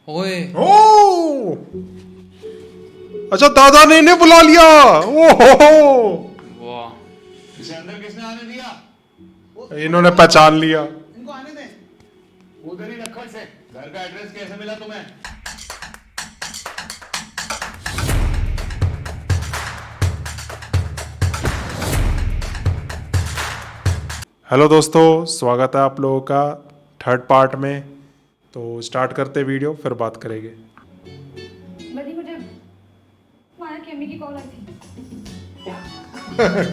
ओए ओ अच्छा, दादा ने इन्हें बुला लिया। ओहो, वाह। इसे अंदर किसने आने दिया? इन्होंने पहचान लिया। इनको आने दे। उधर ही रखो इसे। घर का एड्रेस कैसे मिला तुम्हें? हेलो दोस्तों, स्वागत है आप लोगों का थर्ड पार्ट में। तो स्टार्ट करते वीडियो, फिर बात करेंगे। बड़ी मुझे तुम्हारे केमी की कॉल आई थी।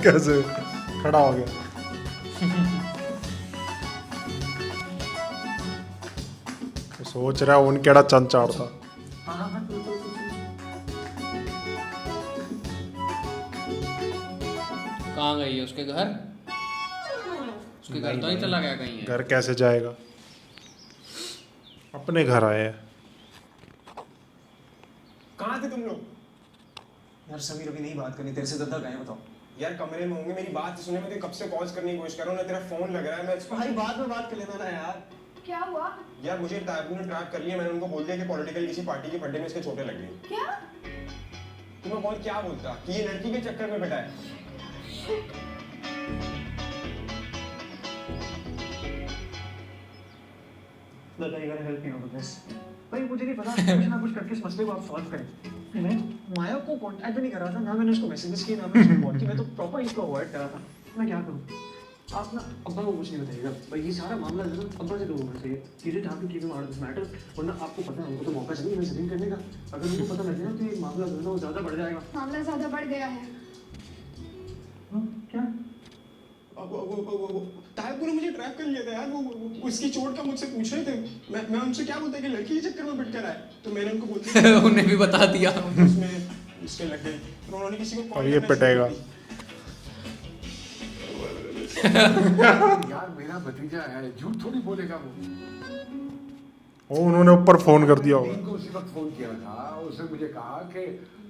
कैसे खड़ा हो गया? तो सोच रहा है उन केड़ा चंद चाड़ता। कहाँ गई है? उसके घर? उसके घर तो ही चला गया कहीं है। घर कैसे जाएगा? अपने घर आए हैं। कहाँ थे तुम लोग? यार समीर, अभी नहीं बात करनी तेरे से। दादा गए बताओ। यार कमरे में होंगे, मेरी बात सुने। मैं कब से कॉल्स करने की कोशिश कर रहा हूँ ना, तेरा फोन लग रहा है। मैं भाई बाद में बात कर लेना ना यार। क्या हुआ? यार मुझे ताबू ने ट्रैक कर लिया। मैंने उनको बोल दिया कि पॉलिटिकल किसी पार्टी के फड्डे में इसके चोटें लग गई। क्या? तुम्हें कौन क्या बोलता कि ये लड़की के चक्कर में बैठा है? दादा you gotta help me out with this। भाई मुझे नहीं पता, कुछ ना कुछ करके इस मसले को आप सॉल्व करें। मैं माया को कांटेक्ट भी नहीं कर रहा था, ना मैंने उसको मैसेजेस किए, ना मैंने उसको कॉल की। मैं तो प्रॉपर इसको अवॉइड कर रहा था। मैं क्या करूं? आप ना अब्बा को कुछ नहीं बताइएगा भाई। ये सारा मामला जो है अब्बा से होना चाहिए। सीधे ठाक के keep him out of this matter, वरना आपको पता है उनको तो मौका चाहिए मैं जमीन करने का। अगर उनको पता लग गया तो ये मामला जो है वो ज्यादा बढ़ जाएगा। मामला ज्यादा बढ़ गया है। क्या? तायब ने मुझे ट्रैप कर लिया था यार। वो उसकी चोट का मुझसे पूछ रहे थे। मैं उनसे क्या बोलता कि लड़की के चक्कर में पिट कर आए, तो मैंने उनको बोल दिया। उन्हें भी बता दिया। उसमें उसके लग गए, तो उन्होंने किसी को और ये पिटेगा। यार मेरा भतीजा है, झूठ थोड़ी बोलेगा वो। उन्होंने ऊपर फोन कर दिया होगा। इनको उसी वक्त फोन किया था। उसने मुझे कहा कि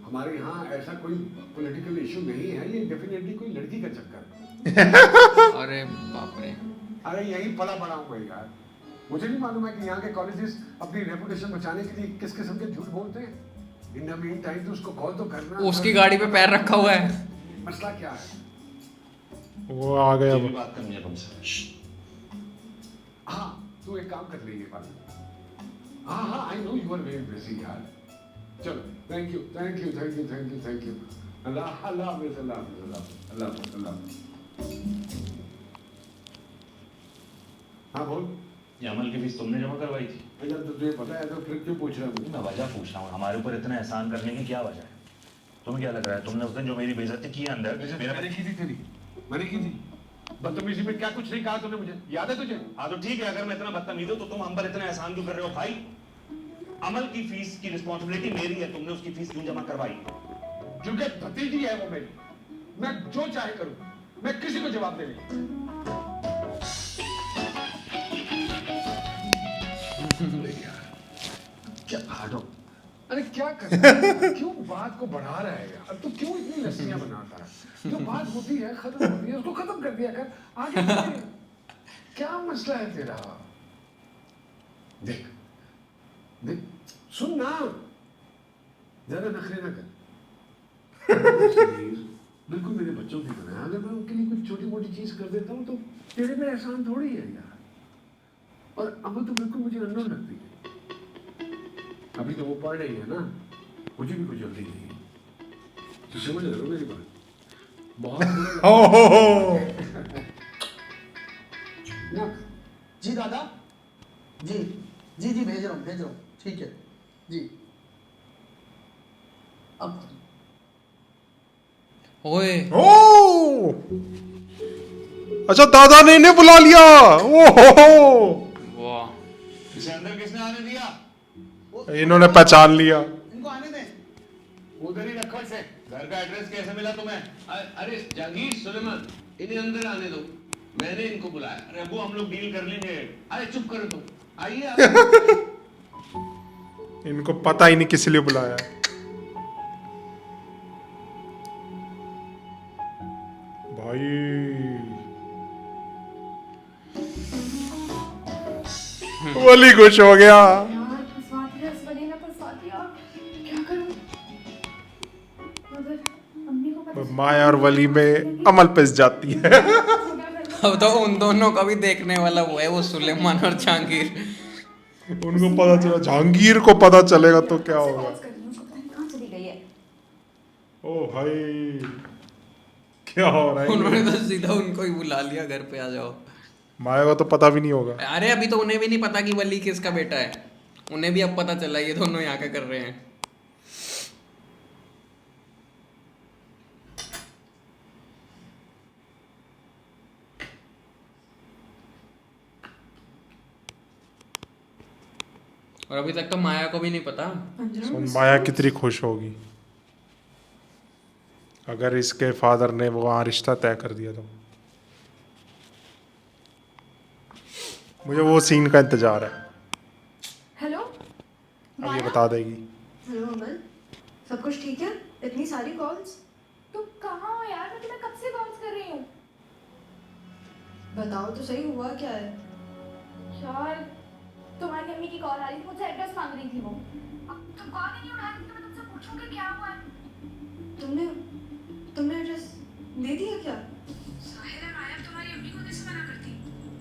हमारे यहाँ ऐसा कोई पॉलिटिकल इशू नहीं है, ये डेफिनेटली कोई लड़की का चक्कर है। अरे बाप रे। अरे यही पला बड़ा हूँ मैं यार। मुझे नहीं मालूम है कि यहाँ के कॉलेजेस अपनी रेपुटेशन बचाने के लिए किस किस्म के झूठ बोलते हैं। इन द मीन टाइम तो उसको कॉल तो करना। उसकी गाड़ी पे पैर रखा हुआ है। मसला क्या है? वो आ गया। मुझे भी बात करनी है तुमसे। हाँ तू एक काम कर लेंगे बात। हाँ I know you are very busy यार। चलो thank you thank you thank you thank you thank you. अल्लाह अल्लाह हाफिज़ अल्लाह हाफिज़ अल्लाह हाफिज़ अल्लाह हाफिज़। हाँ बोल। ये अमल की फीस तुमने जमा करवाई थी? जब तो तुझे पता है तो फिर क्यों पूछ रहा हूँ? मैं वजह पूछ रहा हूँ, हमारे ऊपर इतना एहसान करने की क्या वजह है? तुम्हें क्या लग रहा है तुमने उस दिन जो मेरी बेइज्जती की है अंदर मैंने की थी तेरी, मैंने की थी। बदतमीजी में क्या कुछ नहीं कहा तूने मुझे, याद है तुझे? हाँ तो ठीक है, अगर मैं इतना बदतमीज हूँ तो तुम हम पर इतना एहसान क्यों कर रहे हो भाई? अमल की फीस की रिस्पॉन्सिबिलिटी मेरी है, तुमने उसकी फीस क्यों जमा करवाई? क्योंकि भतीजी है वो मेरी, मैं जो चाहे करूँ, मैं किसी को जवाब दे नहीं। क्या हटो, अरे क्या कर रहा है? क्यों बात को बढ़ा रहा है यार? तू क्यों इतनी लस्सियां बनाता है? जो बात होती है खत्म होती है, उसको खत्म कर दिया कर। आगे बढ़े। क्या मसला है तेरा? देख देख सुन ना, ज्यादा नखरे ना कर। बिल्कुल मेरे बच्चों की तरह। अगर मैं उनके लिए कुछ छोटी मोटी चीज कर देता हूँ तो तेरे में एहसान थोड़ी है यार। और अमल तो बिल्कुल मुझे अननोन लगती है। अभी तो वो पढ़ रही है ना, मुझे भी कुछ जल्दी नहीं है। तो समझ रहे हो मेरी बात? बहुत ना। जी दादा, जी जी जी भेज रहा हूँ ठीक है जी। अब ओए ओ अच्छा, दादा ने इन्हें बुला लिया। ओहो, वाह। इसे अंदर किसने आने दिया? इन्होंने पहचान लिया। इनको आने दे। उधर ही रखो इसे। घर का एड्रेस कैसे मिला तुम्हें? अरे जहांगीर सुलेमान, इन्हें अंदर आने दो, मैंने इनको बुलाया। अरे अबू हम लोग डील कर लेंगे। अरे चुप करो तुम, आइए। इनको पता ही नहीं किस लिए बुलाया। भाई वली खुश हो गया। यार फंसवा दिया इस वाली माया और वली में अमल पिस जाती है। अब तो उन दोनों का भी देखने वाला वो है, वो सुलेमान और जहांगीर। उनको पता चला, जहांगीर को पता चलेगा तो क्या होगा। कहाँ चली गई है? ओ भाई क्या हो रहा है? उन्होंने तो सीधा उनको ही बुला लिया, घर पे आ जाओ। माया को तो पता भी नहीं होगा। अरे अभी तो उन्हें भी नहीं पता कि वली किसका बेटा है, उन्हें भी अब पता चला ये दोनों यहाँ क्या कर रहे हैं। और अभी तक तो माया को भी नहीं पता। सुन, माया कितनी खुश होगी अगर इसके फादर ने वो वहाँ रिश्ता तय कर दिया तो। मुझे वो सीन का इंतजार है, हेलो अब ये बता देगी। हेलो अमल, सब कुछ ठीक है? इतनी सारी कॉल्स? तुम कहाँ हो यार? मैं तुम्हें कब से कॉल्स कर रही हूँ। बताओ तो सही, हुआ क्या है? यार तुम्हारी मम्मी की कॉल आ रही थी, मुझसे एड्रेस मांग रही थी वो। अब तुम कॉल ही नहीं उठा रही थी तो मैं तुमसे पूछूंगी क्या हुआ है। तुमने एड्रेस दे दिया क्या? साहिर और आयब तुम्हारी अम्मी को कैसे मना करती?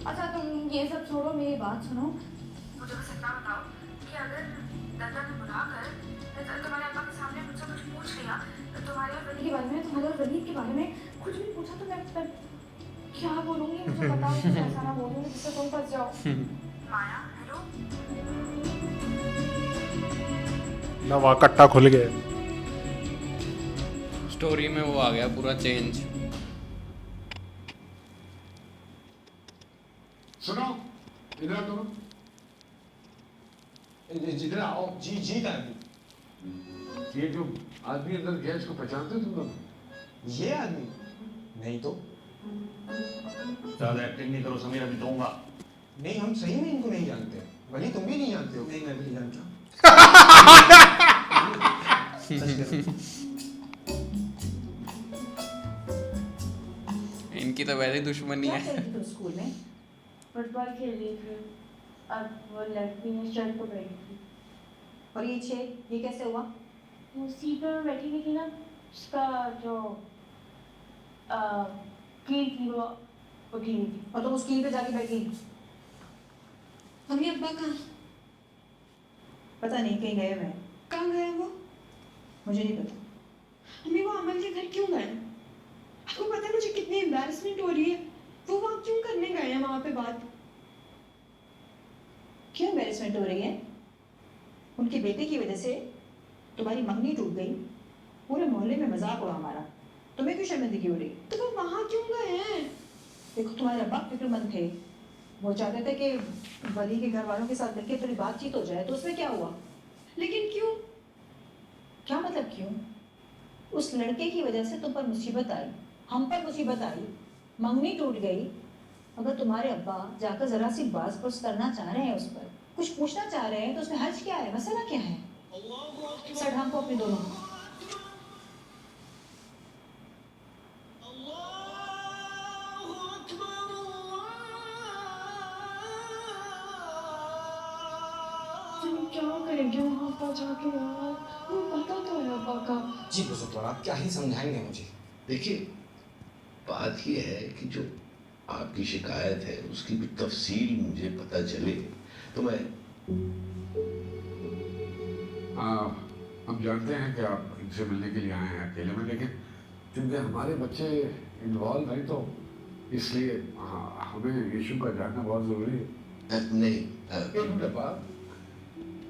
अच्छा तुम ये सब छोड़ो, मेरी बात सुनो। मुझे बस इतना बताओ कि अगर दादा ने बुलाकर तुम्हारे अब्बा के सामने मुझसे कुछ पूछ लिया तो तुम्हारे और वली के बारे में, तुम्हारे और वली के बारे में कुछ भी पूछा तो मैं क्या बोलूँगी? मुझे बताओ, कुछ ऐसा ना बोलूँगी जिससे तुम फंस जाओ। माया हेलो। ना वहाँ कट्टा खुल गया। स्टोरी में वो आ गया पूरा चेंज। सुनो, इधर आओ तुम। जिधर आओ। जी जी ये जो आदमी अंदर गया, इसको पहचानते हो तुम लोग? ये आदमी नहीं तो। ज्यादा एक्टिंग नहीं करो समीर, अभी दूंगा। नहीं, हम सही में इनको नहीं जानते। वली तुम भी नहीं जानते हो? नहीं, मैं भी नहीं जानता। इनकी तो वैसे ही दुश्मनी क्या है। कर रही थी स्कूल में? फुटबॉल खेल रही थी, अब वो लड़की ने शर्ट को बैठी थी। और ये छेद, ये कैसे हुआ? वो सीट पर बैठी हुई थी ना, उसका जो कील थी वो उठी हुई थी। और तुम उस कील पे जाके बैठी? मम्मी अब्बा कहाँ? पता नहीं, कहीं गए हुए हैं। कहाँ गए वो? मुझे नहीं पता। मम्मी वो अमल के घर क्यों गए? आपको पता है मुझे कितनी एम्बैरेसमेंट हो रही है। वो वहाँ क्यों करने गए हैं वहाँ पे बात? क्यों एम्बैरेसमेंट हो रही है? उनके बेटे की वजह से तुम्हारी मंगनी टूट गई, पूरे मोहल्ले में मजाक उड़ा हमारा, तुम्हें क्यों शर्मिंदगी हो रही? तो वो वहाँ क्यों गए हैं? देखो तुम्हारे अब्बा फिक्रमंद थे, वो चाहते थे कि वली के घर वालों के साथ मिलकर थोड़ी बातचीत हो जाए, तो उसमें क्या हुआ? लेकिन क्यों? क्या मतलब क्यों? उस लड़के की वजह से तुम पर मुसीबत आई, हम पर मुसीबत आई, मंगनी टूट गई। अगर तुम्हारे अब्बा जाकर जरा सी बात पुछ करना चाह रहे हैं, उस पर कुछ पूछना चाह रहे हैं, तो उसमें हर्ज क्या है? मसला क्या है? सर हमको अपने दोनों क्या करेंगे वहाँ पर जाके यार? वो पता तो है अब्बा का। जी बुजुर्ग, आप क्या ही समझाएंगे मुझे? देखिए, बात ये है कि जो आपकी शिकायत है उसकी भी तफसील मुझे पता चले तो मैं हम जानते हैं कि आप इनसे मिलने के लिए आए हैं अकेले में, लेकिन क्योंकि हमारे बच्चे इन्वॉल्व हैं तो इसलिए हमें इशू का जानना बहुत ज़रूरी है। नहीं, एक दफ़ा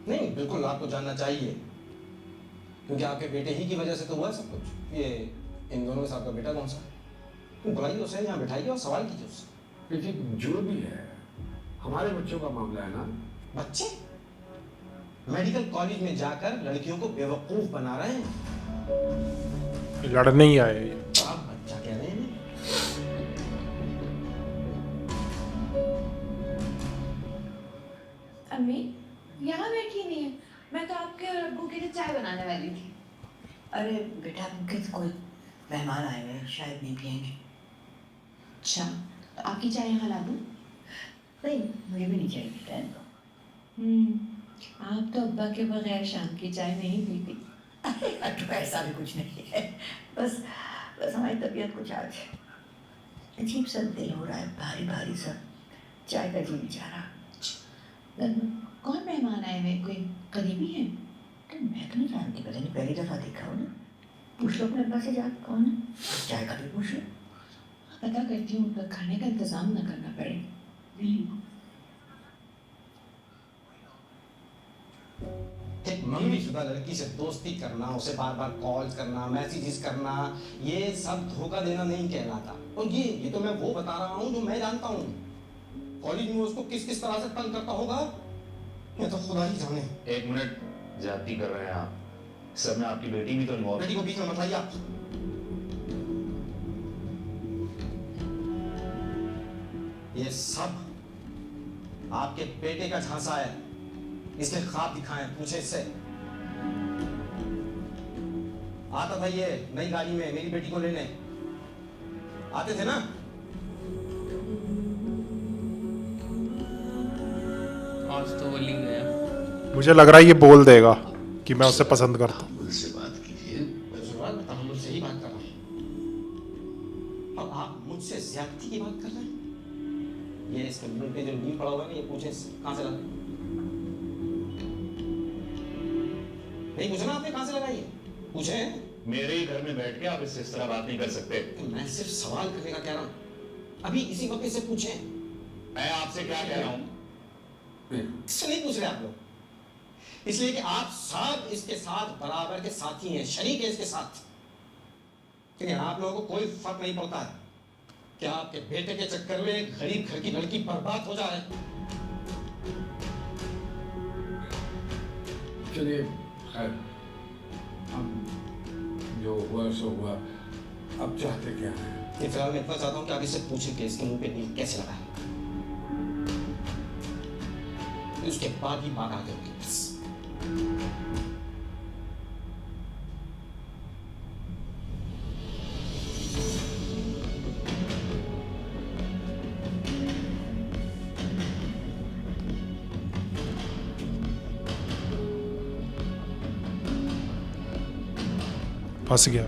नहीं, बिल्कुल आपको जानना चाहिए, क्योंकि आपके बेटे ही की वजह से तो हुआ सब कुछ। ये इन दोनों में से आपका बेटा कौन सा है? बुलाइए उसे, यहाँ बिठाइए और सवाल कीजिए उससे। देखिए, जो भी है हमारे बच्चों का मामला है ना। बच्चे मेडिकल कॉलेज में जाकर लड़कियों को बेवकूफ बना रहे हैं। लड़ने ही आए ये। तो आप बच्चा कह रहे हैं? अम्मी यहाँ बैठी नहीं है, मैं तो आपके और अब्बू के लिए चाय बनाने वाली थी। अरे बेटा, किस कोई मेहमान आए हुए हैं, शायद नहीं पियेंगे। अच्छा, तो आपकी चाय यहाँ ला दूँ? नहीं, मुझे भी नहीं चाहिए टाइम को। आप तो अब्बा के बगैर शाम की चाय नहीं पीती। तो ऐसा भी कुछ नहीं है, बस बस हमारी तबीयत कुछ आज अजीब सा दिल हो रहा है, भारी भारी सा, चाय का जी नहीं चाह रहा। कौन मेहमान आए हुए, कोई करीबी है? मैं तो नहीं जानती, पता नहीं, पहली दफ़ा देखा हो ना। पूछ लो अपने अब्बा से जा कौन है, चाय का भी पूछ लो। पता करती हूँ, उनका खाने का इंतज़ाम ना करना पड़े। एक मम्मीशुदा लड़की से दोस्ती करना, उसे बार बार कॉल करना, मैसेजेस करना, ये सब धोखा देना नहीं कहलाता। और ये तो मैं वो बता रहा हूँ जो मैं जानता हूँ। कॉलेज में उसको किस किस तरह से तंग करता होगा, ये तो खुदा ही जाने। एक मिनट, ज्यादती कर रहे हैं आप सर में, आपकी बेटी भी तो इन्वॉल्व। बेटी को बीच में मत लाइए आप। ये सब आपके बेटे का झांसा है, इसने ख्वाब दिखाए, पूछे इससे। आता था ये नई गाड़ी में मेरी बेटी को लेने, आते थे ना। आज तो वली गया। मुझे लग रहा है ये बोल देगा कि मैं उसे पसंद करता हूँ। मुझसे बात कीजिए। मैं मुझसे ही बात कर रहा हूँ और आप मुझसे ज्यादती की बात कर रहे हैं। ये इसके मुंह पे जो नीम पड़ा हुआ है ना, ये पूछे कहाँ से लगा? नहीं पूछना आपने कहाँ से लगाई है, पूछे? मेरे ही घर में बैठ के आप इससे इस तरह बात नहीं कर सकते। मैं सिर्फ सवाल करने का कह रहा हूँ, अभी इसी वक्त से पूछे। मैं आपसे क्या कह रहा हूँ? इससे नहीं पूछ रहे आप लोग, इसलिए कि आप सब इसके साथ बराबर के साथी हैं, शरीक है इसके साथ। लेकिन आप लोगों को कोई फर्क नहीं पड़ता है कि आपके बेटे के चक्कर में एक गरीब घर की लड़की बर्बाद हो जाए। चलिए खैर, हम जो हुआ सो हुआ, अब चाहते क्या है? फिलहाल मैं इतना चाहता हूँ कि आप इससे पूछें कि इसके मुंह पे नील कैसे लगा है, उसके बाद ही बात आगे होगी। बस फंस गया।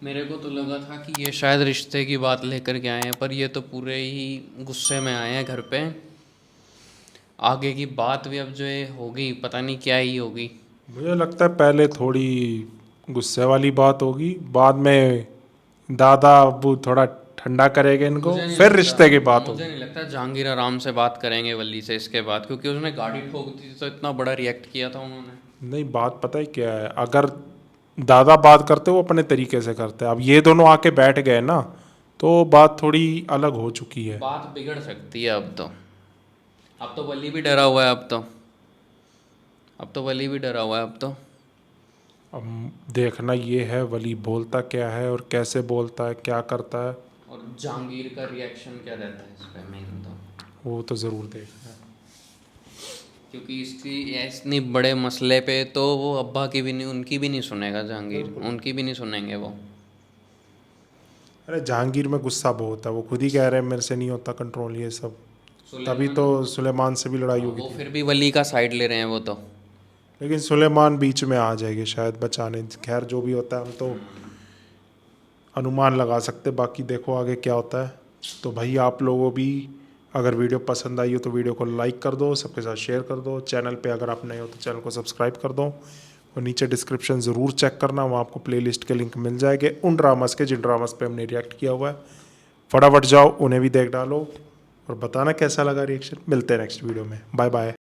मेरे को तो लगा था कि ये शायद रिश्ते की बात लेकर के आए हैं, पर ये तो पूरे ही गुस्से में आए हैं घर पे। आगे की बात भी अब जो है होगी, पता नहीं क्या ही होगी। मुझे लगता है पहले थोड़ी गुस्से वाली बात होगी, बाद में दादा अब्बू थोड़ा ठंडा करेंगे इनको, मुझे नहीं फिर लगता- रिश्ते की बात मुझे होगी। नहीं लगता जहांगीर आराम से बात करेंगे वली से इसके बाद, क्योंकि उसने गाड़ी ठोक दी तो इतना बड़ा रिएक्ट किया था उन्होंने। नहीं, बात पता है क्या है, अगर दादा बात करते वो अपने तरीके से करते, अब ये दोनों आके बैठ गए ना, तो बात थोड़ी अलग हो चुकी है। बात बिगड़ सकती है अब तो वली भी डरा हुआ है। अब तो वली भी डरा हुआ है। अब तो अब देखना ये है वली बोलता क्या है और कैसे बोलता है, क्या करता है, और जहांगीर का रिएक्शन क्या रहता है इस पर, मेन तो वो तो ज़रूर देखना है। क्योंकि इसकी इतनी बड़े मसले पे तो वो अब्बा की भी नहीं, उनकी भी नहीं सुनेगा जहांगीर, उनकी भी नहीं सुनेंगे वो। अरे जहांगीर में गुस्सा बहुत है, वो खुद ही कह रहे हैं मेरे से नहीं होता कंट्रोल ये सब, तभी तो सुलेमान से भी लड़ाई होगी। वो फिर भी वली का साइड ले रहे हैं वो तो। लेकिन सुलेमान बीच में आ जाएगी शायद बचाने। खैर जो भी होता है हम तो अनुमान लगा सकते, बाकी देखो आगे क्या होता है। तो भाई आप लोगों भी अगर वीडियो पसंद आई हो तो वीडियो को लाइक कर दो, सबके साथ शेयर कर दो। चैनल पे अगर आप नए हो तो चैनल को सब्सक्राइब कर दो, और नीचे डिस्क्रिप्शन ज़रूर चेक करना, वहाँ आपको प्लेलिस्ट के लिंक मिल जाएंगे उन ड्रामास के जिन ड्रामास पे हमने रिएक्ट किया हुआ है। फटाफट जाओ उन्हें भी देख डालो और बताना कैसा लगा रिएक्शन। मिलते हैं नेक्स्ट वीडियो में, बाय बाय।